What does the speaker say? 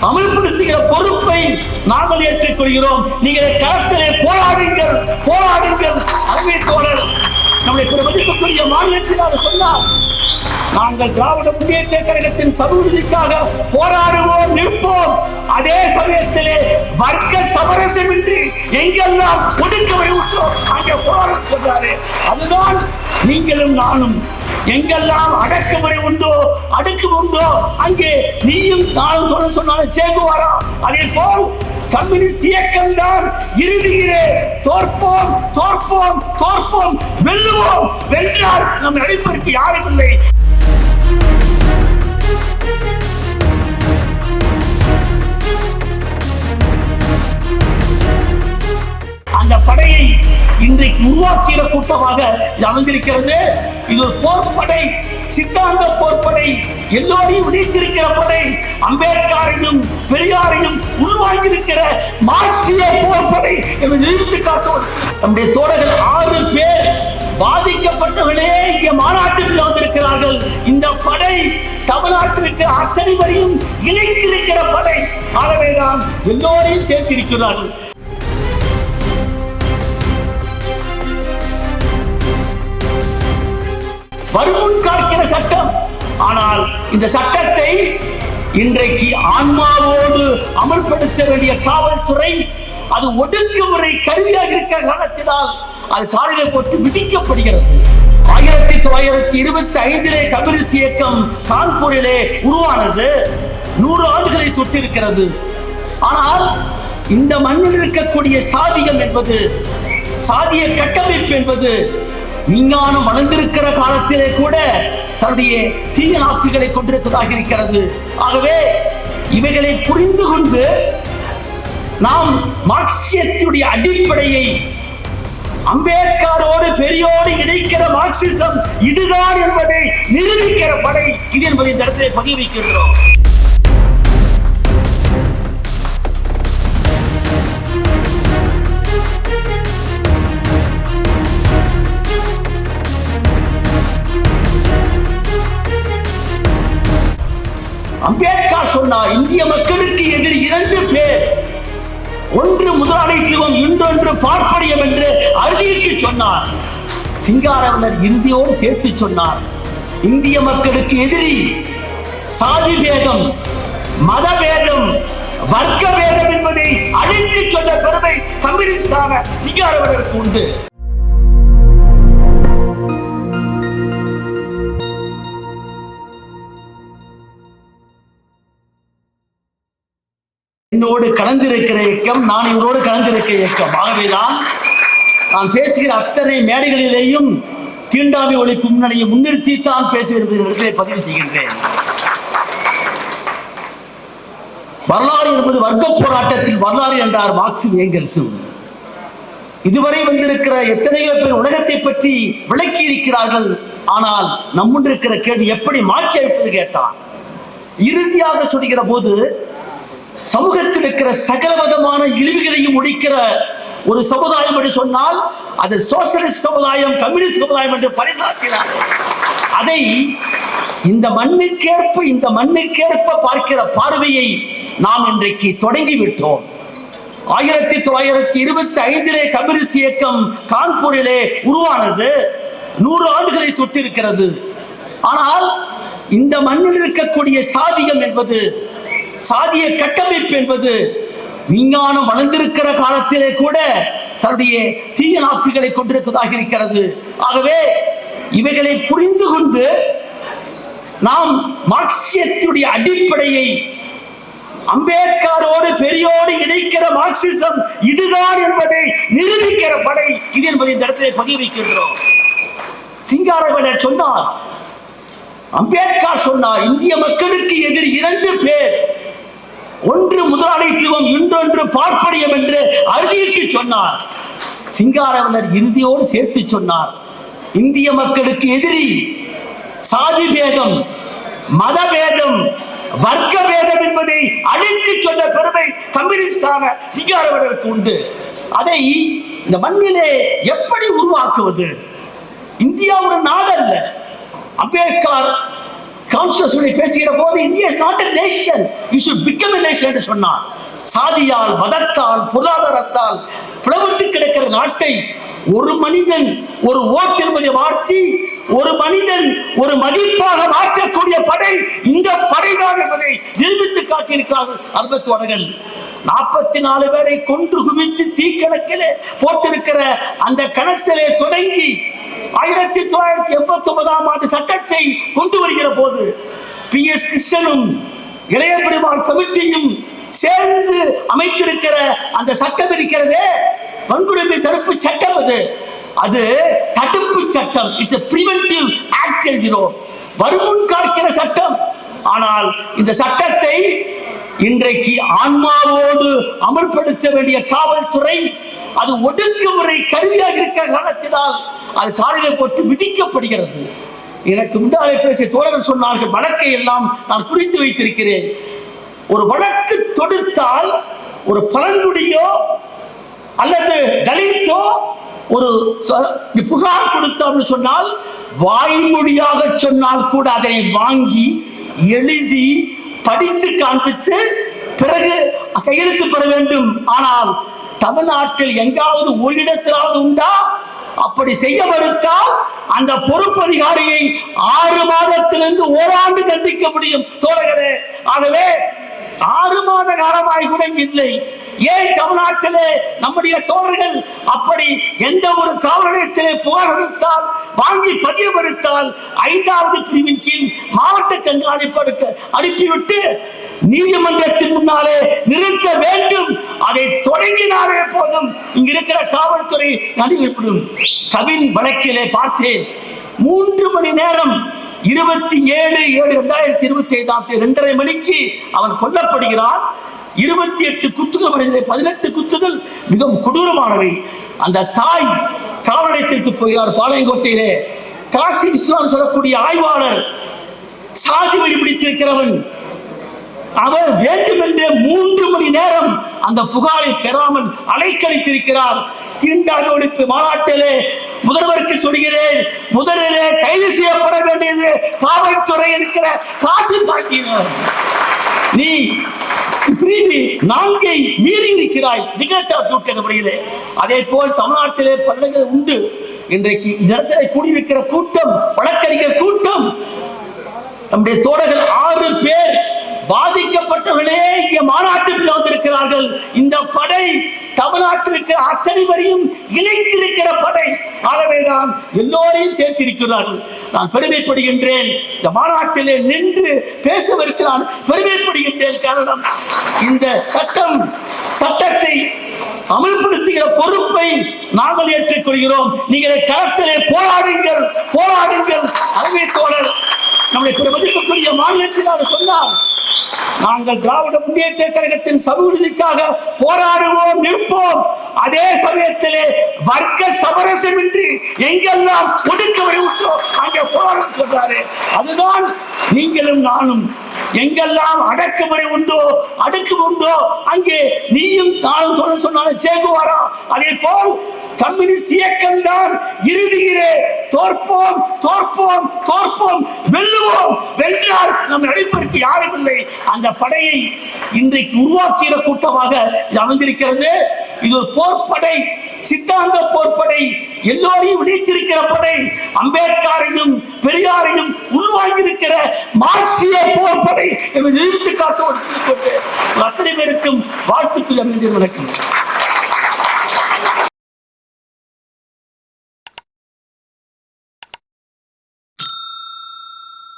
அமல்படுத்துகிற பொறுப்பை நாங்கள் ஏற்றுக்கொள்கிறோம். நீங்கள் களத்திலே போராடுங்கள், போராடுங்கள். அருமை தோழர் நம்முடைய மதிப்புக்குரிய மாநில செயலாளர் சொன்னார், நாங்கள் திராவிட முன்னேற்ற கழகத்தின் சமூகத்திற்காக போராடுவோம், நிற்போம். அதே சமயத்திலே வர்க்க சமரசமின்றி எங்கெல்லாம் ஒடுக்கவை உண்டோ அங்கே போராட சொல்றாரு. அதுதான் நீங்களும் நானும். எங்கெல்லாம் அடக்குமுறை உண்டோ அடுக்கு உண்டோ அங்கே நீயும் நானும் சொன்னாலும் சேகுவாரா. அதே போல் கம்யூனிஸ்ட் இயக்கம் தான் இறுதியிலே தோற்போம், தோற்போம், தோற்போம், வெல்லுவோம். வென்றால் நம் நடிப்பதற்கு யாரும் இல்லை. அந்த படையை இன்றைக்கு உருவாக்கிற கூட்டமாக இது அமைந்திருக்கிறது. இது ஒரு போர்ப்படை, சித்தாந்த போர்ப்படை, எல்லோரையும் இணைத்திருக்கிற படை, அம்பேத்கரையும் பெரியாரையும் உள்வாங்கியிருக்கிற மார்க்சிய போர்ப்படை என்று நிரூபித்து காட்டுவோம். நம்முடைய தோழர்கள் 6 பேர் பாதிக்கப்பட்டவர்களே இங்கே மாநாட்டில் வந்திருக்கிறார்கள். இந்த படை தமிழ்நாட்டிற்கு அத்தனை வரையும் இணைத்திருக்கிற படை. ஆகவேதான் எல்லோரையும் சேர்த்திருக்கிறார்கள். வருமுன் காக்கிற சட்டம். ஆனால் இந்த சட்டத்தை இன்றைக்கு ஆன்மாவோடு அமல்படுத்த வேண்டிய காவல்துறை அது ஒடுக்குமுறை கருவியாக இருக்கிற காரணத்தினால் அது காலையில போட்டு விதிக்கப்படுகிறது. 1925 கம்யூனிஸ்ட் இயக்கம் கான்பூரிலே உருவானது. 100 ஆண்டுகளை தொட்டிருக்கிறது. ஆனால் இந்த மண்ணில் இருக்கக்கூடிய சாதியம் என்பது, சாதிய கட்டமைப்பு என்பது விஞ்ஞானம் வளர்ந்திருக்கிற காலத்திலே கூட தன்னுடைய தீய நாக்குகளை கொண்டிருப்பதாக இருக்கிறது. ஆகவே இவைகளை புரிந்து கொண்டு நாம் மார்க்சியத்துடைய அடிப்படையை அம்பேத்கரோடு பெரியோடு இணைக்கிற மார்க்சிசம் இதுதான் என்பதை நிரூபிக்கிற படை இது என்பதை இந்த இடத்திலே பதிவு வைக்கின்றோம். அம்பேத்கர் சொன்னார், இந்திய மக்களுக்கு எதிரி 2 பேர், ஒன்று முதலாளித்துவம், இன்னொன்று பார்ப்பனியம் என்று அறுதியிட்டு சொன்னார். சிங்காரவேலர் இந்தியோடு சேர்த்து சொன்னார், இந்திய மக்களுக்கு எதிரி சாதி பேதம், மத பேதம், வர்க்க பேதம் என்பதை அழித்து சொன்ன பெருமை கம்யூனிஸ்டான சிங்காரவேலருக்கு உண்டு. என்னோடு கலந்திருக்கிற இயக்கம், நான் இவரோடு கலந்திருக்கிற இயக்கம். ஆகவேதான் நான் பேசுகிற அத்தனை மேடைகளிலேயும் தீண்டாமை ஒழிப்பு முன்னணியை முன்னிறுத்தித்தான் பேசுகிறது பதிவு செய்கின்றேன். வரலாறு என்பது வர்க்க போராட்டத்தில் வரலாறு என்றார் மார்க்சும் ஏங்கல்ஸும். இதுவரை வந்திருக்கிற எத்தனையோ பேர் உலகத்தை பற்றி விளக்கி இருக்கிறார்கள். ஆனால் நம்முன் இருக்கிற கேள்வி எப்படி மாற்றி அமைப்பது கேட்டான். இறுதியாக சொல்கிற போது சமூகத்தில் இருக்கிற சகல விதமான இழிவுகளையும் ஒழிக்கிற ஒரு சமுதாயம் என்று சொன்னால் அது சோசியலிஸ்ட் சமுதாயம், கம்யூனிஸ்ட் சமுதாயம் என்று பரிசாற்றினார். அதை இந்த மண்ணுக்கேற்ப பார்க்கிற பார்வையை நாம் இன்றைக்கு தொடங்கிவிட்டோம். 1925 கம்யூனிஸ்ட் இயக்கம் கான்பூரிலே உருவானது. 100 ஆண்டுகளை தொட்டிருக்கிறது. ஆனால் இந்த மண்ணில் இருக்கக்கூடிய சாதியம் என்பது, சாதிய கட்டமைப்பு என்பது விஞ்ஞானம் வளர்ந்திருக்கிற காலத்திலே கூட தன்னுடைய தீய நாக்குகளை கொண்டிருப்பதாக இருக்கிறது. ஆகவே இவைகளை புரிந்து கொண்டு நாம் மார்க்சியத்துடைய அடிப்படையை அம்பேத்கரோடு பெரியோடு இணைக்கிற மார்க்சிசம் இதுதான் என்பதை நிரூபிக்கிற படை இது என்பதை இந்த இடத்திலே பதிவு வைக்கின்றோம். சிங்காரவேலர் சொன்னார், அம்பேத்கர் சொன்னார், இந்திய மக்களுக்கு எதிரி 2 பேர், ஒன்று முதலாளித்துவம், இன்னொன்று பார்ப்பனியம் என்று அறுதியிட்டு சொன்னார். சிங்காரவேலர் இறுதியோடு சேர்த்து சொன்னார், இந்திய மக்களுக்கு எதிரி சாதி பேதம், மத பேதம், வர்க்க பேதம் என்பதை அழித்து சொன்ன பெருமை கம்யூனிஸ்டான சிங்காரவேலருக்கு உண்டு. அதை இந்த மண்ணிலே எப்படி உருவாக்குவது? இந்தியாவுடைய நாடு அல்ல. அம்பேத்கர் கான்ஸ்டிடியூஷனை பேசுகிற போது India is not a nation, you should become a nation என்று சொன்னார். சாதியால், மதத்தால், பொருளாதாரத்தால் பிளவுட்டு கிடக்கிற நாட்டை ஒரு மனிதன் ஒரு ஓட்டு என்பதை வார்த்தி ஒரு மனிதன் ஒரு மதிப்பாக மாற்றக்கூடிய படை இந்த படைதான் என்பதை நிரூபித்து காட்டியிருக்கிறார்கள் அல்பர்ட் அவர்கள். 44 பேரை கொன்று குவித்து தீக்கணக்கிலே போட்டிருக்கிற அந்த கணத்திலே தொடங்கி 1989ஆம் ஆண்டு சட்டத்தை கொண்டு வருகிற போது PS கிருஷ்ணனும் இளைய பெருமாள் கமிட்டியும் சேர்ந்து அமைத்திருக்கிற அந்த சட்டம் இருக்கிறதே, வன்கொடுமை தடுப்பு சட்டம், அது தடுப்பு சட்டம். இட்ஸ் எ பிரிவென்டிவ் ஆக்ட் என்கிறோம், வருமுன் காக்கிற சட்டம். ஆனால் இந்த சட்டத்தை இன்றைக்கு ஆன்மாவோடு அமல்படுத்த வேண்டிய காவல்துறை அது ஒடுக்குமுறை கருவியாக இருக்கிற காரணத்தினால் அது காலையில போட்டு விதிக்கப்படுகிறது. எனக்கு முன்னாலே பேசிய தோழர்கள் சொன்னார்கள், வழக்கை எல்லாம் நான் குறித்து வைத்திருக்கிறேன். ஒரு வழக்கு தொடுத்தால் ஒரு பழங்குடியோ அல்லது தலித்தோ ஒரு புகார் கொடுத்தோம்னு சொன்னால் வாய்மொழியாக சொன்னால் கூட அதை வாங்கி எழுதி படித்து காண்பித்து பிறகு கையெழுத்து பெற வேண்டும். ஆனால் தமிழ்நாட்டில் எங்காவது ஒரு இடத்திலாவது உண்டா? அப்படி செய்ய மறுத்தால் அந்த பொறுப்பு அதிகாரியை 6 மாதத்திலிருந்து ஓராண்டு தண்டிக்க முடியும் தோழர்களே. ஆகவே 6 மாத காலமாய் கூட இல்லை. ஏன் தமிழ்நாட்டிலே நம்முடைய தோழர்கள் அப்படி எந்த ஒரு காவல் நிலையத்திலே புகார் அளித்தால் வாங்கி பதிய மறுத்தால் 5வது பிரிவின் கீழ் மாவட்ட கண்காணிப்பு அனுப்பிவிட்டு நீதிமன்றத்தின் முன்னாலே நிறுத்த வேண்டும். அதை தொடங்கினாலே போதும் இங்க இருக்கிற காவல்துறை நடிக்கப்படும். கவின் வழக்கிலே பார்த்தேன், 3 மணி நேரம் 27/7/2025 2:30 மணிக்கு அவன் கொல்லப்படுகிறான். 28 குத்துகள் அடைந்த 18 குத்துகள் மிகவும் கொடூரமானவை. அந்த தாய் காவல் நிலையத்திற்கு போகிறார். பாளையங்கோட்டையிலே காசி விஸ்வான் சொல்லக்கூடிய ஆய்வாளர் சாதி வழி பிடித்திருக்கிறவன், அவர் வேண்டுமென்றே 3 மணி நேரம் அந்த புகாரை பெறாமல் அலைக்கழித்திருக்கிறார். தீண்டாமை ஒழிப்பு மாநாட்டிலே முதல்வருக்கு சொல்கிறேன், முதலிலே கைது செய்யப்பட வேண்டியது காவல்துறை இருக்கிற காசி பாக்கியவர். நீ நான்கை மீறி இருக்கிறாய். அதே போல் தமிழ்நாட்டிலே பல்வேறு உண்டு. இன்றைக்கு இந்த இடத்திலே கூடியிருக்கிற கூட்டம் வழக்கறிஞர் கூட்டம், நம்முடைய தோழர்கள் 6 பேர் பாதிக்கப்பட்டவர்களே இங்கே மாநாட்டுக்கு வந்திருக்கிறார்கள். இந்த படை தமிழ்நாட்டிற்கு அத்தனை வரையும் இணைத்திருக்கிற படை. ஆகவேதான் எல்லோரையும் சேர்த்திருக்கிறார்கள். நான் பெருமைப்படுகின்றேன், இந்த மாநாட்டிலே நின்று பேசவிருக்க நான் பெருமைப்படுகின்றேன். காரணம், இந்த சட்டத்தை அமல்படுத்துகிற பொறுப்பை நாங்கள் ஏற்றுக்கொள்கிறோம். நீங்கள் களத்திலே போராடுங்கள், போராடுங்கள். அருமை தோழர் நம்முடைய மதிப்புக்குரிய மாநில செயலாளர் சொன்னார், நாங்கள் திராவிட முன்னேற்ற கழகத்தின் சமூக நீதிக்காக போராடுவோம், நிற்போம். அதே சமயத்திலே வர்க்க சமரசமின்றி எங்கெல்லாம் ஒடுக்குமுறை உண்டோ அங்கே போராடும் சொல்றாரு. அதுதான் நீங்களும் நானும். எங்கெல்லாம் அடக்குமுறை உண்டோ அங்கே நீயும் நானும் சொன்னாலும் சேகுவாரா. அதே போல் கம்யூனிஸ்ட் இயக்கம் தான் இறுதியிலே தோற்போம், வெல்லுவோம். வென்றால் நம் நடிப்பதற்கு யாரும் இல்லை. அந்த படையை இன்றைக்கு உருவாக்கிய கூட்டமாக இது அமைந்திருக்கிறது. இது ஒரு போர்ப்படை, சித்தாந்த போர்ப்படை, எல்லோரையும் இணைத்திருக்கிற படை, அம்பேத்கரையும் பெரியாரையும் உள்வாங்கியிருக்கிற மார்க்சிய போர்ப்படை என்று நிரூபித்து காட்ட அத்தனை பேருக்கும் வாழ்த்துக்கள். வணக்கம்.